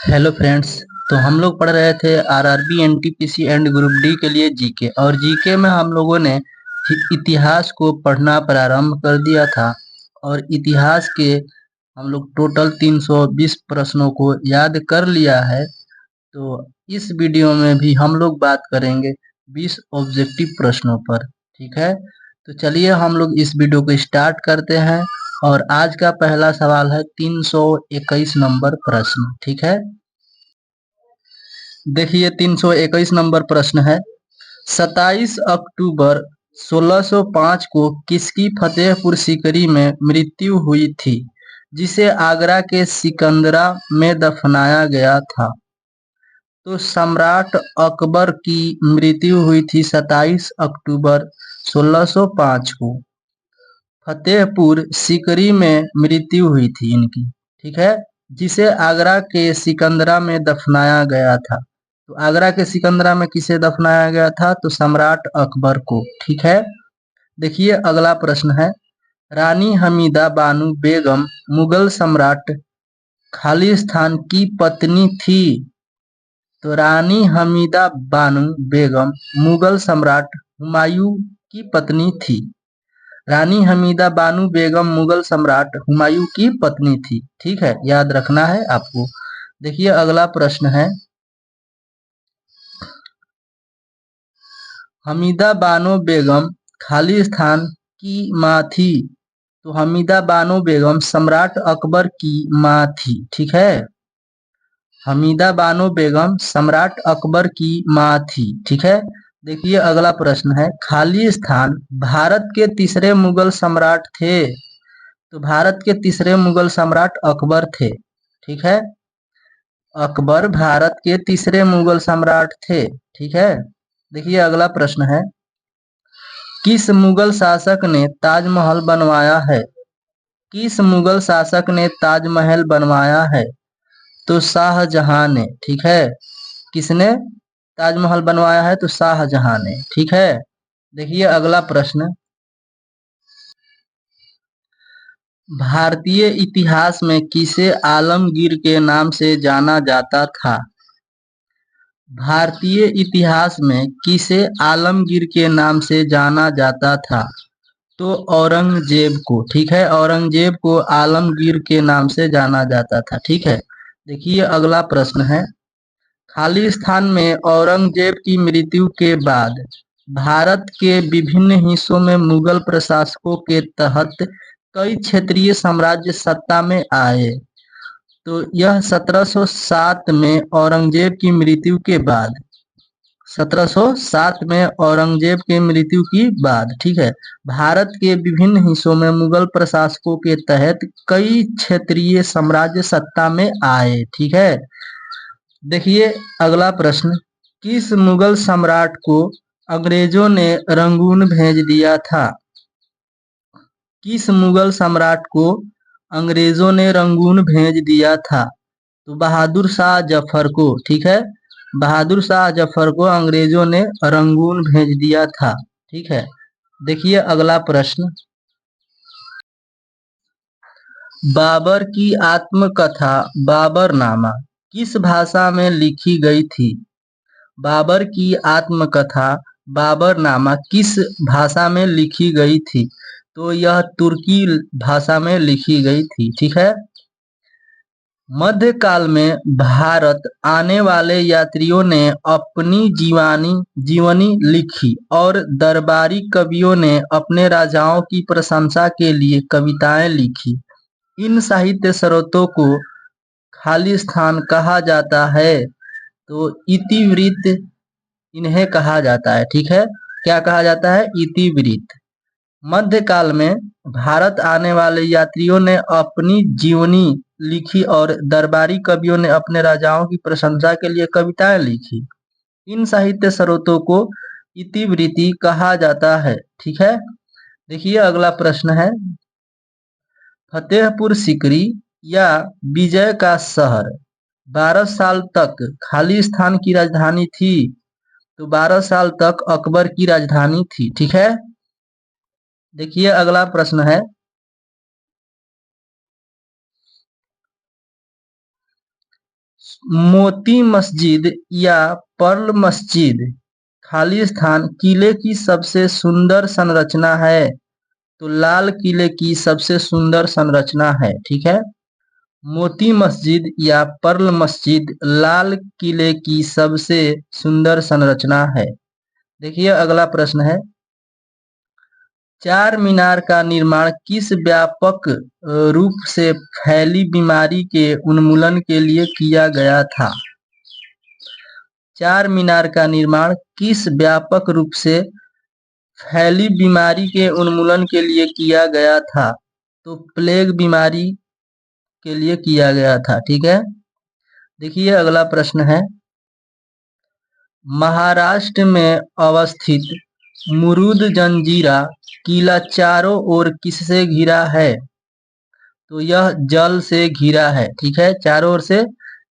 Hello friends. तो हम लोग पढ़ रहे थे RRB NTPC and group D के लिए जीके, और जीके में हम लोगों ने इतिहास को पढ़ना प्रारंभ कर दिया था। और इतिहास के हम लोग टोटल 320 प्रश्नों को याद कर लिया है। तो इस वीडियो में भी हम लोग बात करेंगे 20 ऑब्जेक्टिव प्रश्नों पर। ठीक है, तो चलिए हम लोग इस वीडियो को स्टार्ट करते हैं। और आज का पहला सवाल है 321 नंबर प्रश्न। ठीक है, देखिए 321 नंबर प्रश्न है। 27 अक्टूबर 1605 को किसकी फतेहपुर सीकरी में मृत्यु हुई थी, जिसे आगरा के सिकंदरा में दफनाया गया था? तो सम्राट अकबर की मृत्यु हुई थी 27 अक्टूबर 1605 को। फतेहपुर सीकरी में मृत्यु हुई थी इनकी। ठीक है, जिसे आगरा के सिकंदरा में दफनाया गया था। तो आगरा के सिकंदरा में किसे दफनाया गया था? तो सम्राट अकबर को। ठीक है, देखिए अगला प्रश्न है। रानी हमीदा बानो बेगम मुगल सम्राट खालिस्तान की पत्नी थी। तो रानी हमीदा बानो बेगम मुगल सम्राट हुमायूं की पत्नी थी। रानी हमीदा बानो बेगम मुगल सम्राट हुमायूं की पत्नी थी। ठीक है, याद रखना है आपको। देखिए अगला प्रश्न है। हमीदा बानो बेगम खालिस्तान की माँ थी। तो हमीदा बानो बेगम सम्राट अकबर की माँ थी। ठीक है, हमीदा बानो बेगम सम्राट अकबर की माँ थी। ठीक है, देखिए अगला प्रश्न है। खालिस्तान भारत के तीसरे मुगल सम्राट थे। तो भारत के तीसरे मुगल सम्राट अकबर थे। ठीक है, अकबर भारत के तीसरे मुगल सम्राट थे। ठीक है, देखिए अगला प्रश्न है। किस मुगल शासक ने ताजमहल बनवाया है? किस मुगल शासक ने ताजमहल बनवाया है? तो शाहजहां ने। ठीक है, किसने ताजमहल बनवाया है? तो शाहजहां ने। ठीक है, देखिए अगला प्रश्न। भारतीय इतिहास में किसे आलमगीर के नाम से जाना जाता था? भारतीय इतिहास में किसे आलमगीर के नाम से जाना जाता था? तो औरंगजेब को। ठीक है, औरंगजेब को आलमगीर के नाम से जाना जाता था। ठीक है, देखिए अगला प्रश्न है। खालिस्तान में औरंगजेब की मृत्यु के बाद भारत के विभिन्न हिस्सों में मुगल प्रशासकों के तहत कई क्षेत्रीय साम्राज्य सत्ता में आए। तो यह 1707 में औरंगजेब की मृत्यु के बाद, 1707 में औरंगजेब के मृत्यु की बाद, ठीक है, भारत के विभिन्न हिस्सों में मुगल प्रशासकों के तहत कई क्षेत्रीय साम्राज्य सत्ता में आए। ठीक है, देखिए अगला प्रश्न। किस मुगल सम्राट को अंग्रेजों ने रंगून भेज दिया था? किस मुगल सम्राट को अंग्रेजों ने रंगून भेज दिया था? तो बहादुर शाह जफर को। ठीक है, बहादुर शाह जफर को अंग्रेजों ने रंगून भेज दिया था। ठीक है, देखिए अगला प्रश्न। बाबर की आत्मकथा बाबरनामा किस भाषा में लिखी गई थी? बाबर की आत्मकथा बाबरनामा किस भाषा में लिखी गई थी? तो यह तुर्की भाषा में लिखी गई थी। ठीक है, मध्यकाल में भारत आने वाले यात्रियों ने अपनी जीवनी लिखी, और दरबारी कवियों ने अपने राजाओं की प्रशंसा के लिए कविताएं लिखी। इन साहित्य स्रोतों को खालिस्तान कहा जाता है। तो इतिवृत्त इन्हें कहा जाता है। ठीक है, क्या कहा जाता है? इतिवृत्त। मध्यकाल में भारत आने वाले यात्रियों ने अपनी जीवनी लिखी, और दरबारी कवियों ने अपने राजाओं की प्रशंसा के लिए कविताएं लिखी। इन साहित्य स्रोतों को इतिवृत्ति कहा जाता है। ठीक है, देखिए अगला प्रश्न है। फतेहपुर सीकरी या विजय का शहर 12 साल तक खालिस्तान की राजधानी थी। तो 12 साल तक अकबर की राजधानी थी। ठीक है, देखिए अगला प्रश्न है। मोती मस्जिद या पर्ल मस्जिद खाली स्थान किले की सबसे सुंदर संरचना है। तो लाल किले की सबसे सुंदर संरचना है। ठीक है, मोती मस्जिद या पर्ल मस्जिद लाल किले की सबसे सुंदर संरचना है। देखिए अगला प्रश्न है, चार मीनार का निर्माण किस व्यापक रूप से फैली बीमारी के उन्मूलन के लिए किया गया था? चार मीनार का निर्माण किस व्यापक रूप से फैली बीमारी के उन्मूलन के लिए किया गया था? तो प्लेग बीमारी के लिए किया गया था। ठीक है, देखिए अगला प्रश्न है, महाराष्ट्र में अवस्थित मुरुद जंजीरा किला चारों ओर किससे घिरा है? तो यह जल से घिरा है। ठीक है, चारों ओर से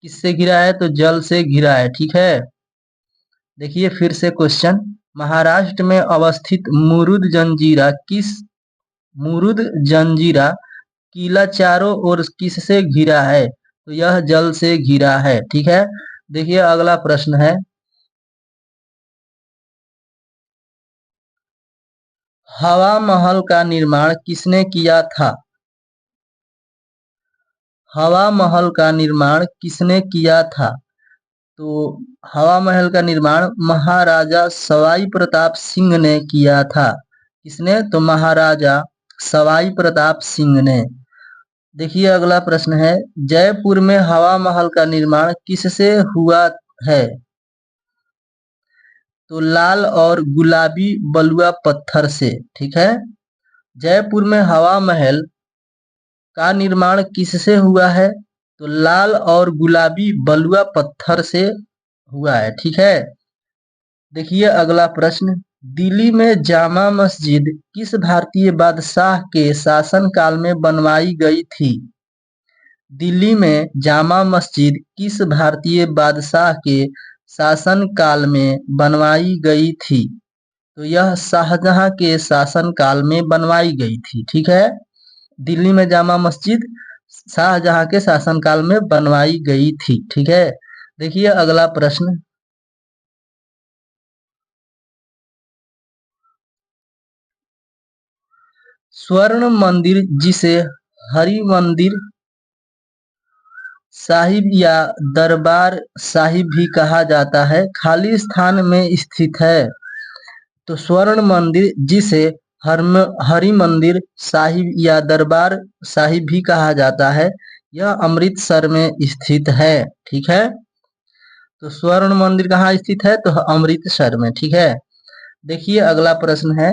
किससे घिरा है? तो जल से घिरा है। ठीक है, देखिए फिर से क्वेश्चन, महाराष्ट्र में अवस्थित मुरुद जंजीरा किला चारों ओर किससे घिरा है? तो यह जल से घिरा है। ठीक है, देखिए अगला प्रश्न है, हवा महल का निर्माण किसने किया था? हवा महल का निर्माण किसने किया था? तो हवा महल का निर्माण महाराजा सवाई प्रताप सिंह ने किया था। किसने? तो महाराजा सवाई प्रताप सिंह ने। देखिए अगला प्रश्न है, जयपुर में हवा महल का निर्माण किससे हुआ है? तो लाल और गुलाबी बलुआ पत्थर से। ठीक है, जयपुर में हवा महल का निर्माण किससे हुआ है? तो लाल और गुलाबी बलुआ पत्थर से हुआ है। ठीक है, देखिए अगला प्रश्न, दिल्ली में जामा मस्जिद किस भारतीय बादशाह के शासनकाल में बनवाई गई थी? दिल्ली में जामा मस्जिद किस भारतीय बादशाह के शासनकाल में बनवाई गई थी? तो यह शाहजहां के शासनकाल में बनवाई गई थी। ठीक है, दिल्ली में जामा मस्जिद शाहजहां के शासनकाल में बनवाई गई थी। ठीक है, देखिए अगला प्रश्न, स्वर्ण मंदिर जिसे हरि मंदिर साहिब या दरबार साहिब भी कहा जाता है, खाली स्थान में स्थित है। तो स्वर्ण मंदिर जिसे हरि मंदिर साहिब या दरबार साहिब भी कहा जाता है, यह अमृतसर में स्थित है। ठीक है, तो स्वर्ण मंदिर कहाँ स्थित है? तो अमृतसर में। ठीक है, देखिए अगला प्रश्न है,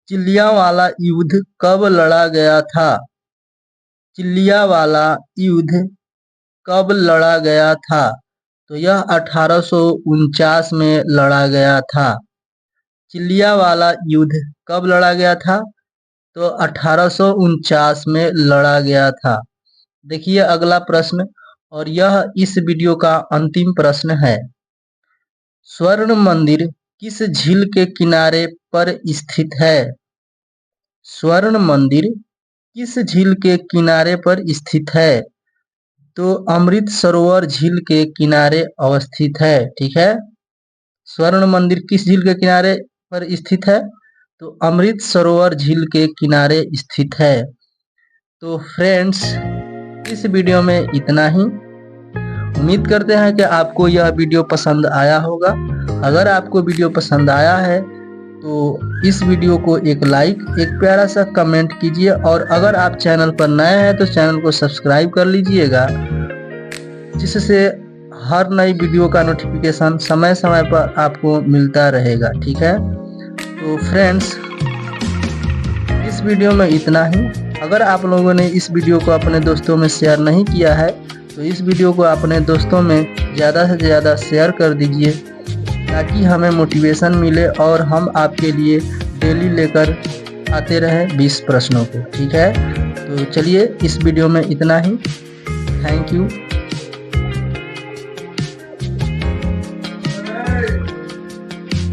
चिलियावाला युद्ध कब लड़ा गया था? चिलियावाला युद्ध कब लड़ा गया था? तो यह 1849 में लड़ा गया था। चिलियावाला युद्ध कब लड़ा गया था? तो 1849 में लड़ा गया था। देखिए अगला प्रश्न, और यह इस वीडियो का अंतिम प्रश्न है, स्वर्ण मंदिर किस झील के किनारे पर स्थित है? स्वर्ण मंदिर किस झील के किनारे पर स्थित है? तो अमृत सरोवर झील के किनारे अवस्थित है। ठीक है, स्वर्ण मंदिर किस झील के किनारे पर स्थित है? तो अमृत सरोवर झील के किनारे स्थित है। तो फ्रेंड्स, इस वीडियो में इतना ही। उम्मीद करते हैं कि आपको यह वीडियो पसंद आया होगा। अगर आपको वीडियो पसंद आया है तो इस वीडियो को एक लाइक, एक प्यारा सा कमेंट कीजिए, और अगर आप चैनल पर नए हैं तो चैनल को सब्सक्राइब कर लीजिएगा, जिससे हर नई वीडियो का नोटिफिकेशन समय समय पर आपको मिलता रहेगा। ठीक है, तो फ्रेंड्स, इस वीडियो में इतना ही। अगर आप लोगों ने इस वीडियो को अपने दोस्तों में शेयर नहीं किया है तो इस वीडियो को अपने दोस्तों में ज़्यादा से ज़्यादा शेयर कर दीजिए, ताकि हमें मोटिवेशन मिले और हम आपके लिए डेली लेकर आते रहें 20 प्रश्नों को। ठीक है, तो चलिए इस वीडियो में इतना ही। Thank you.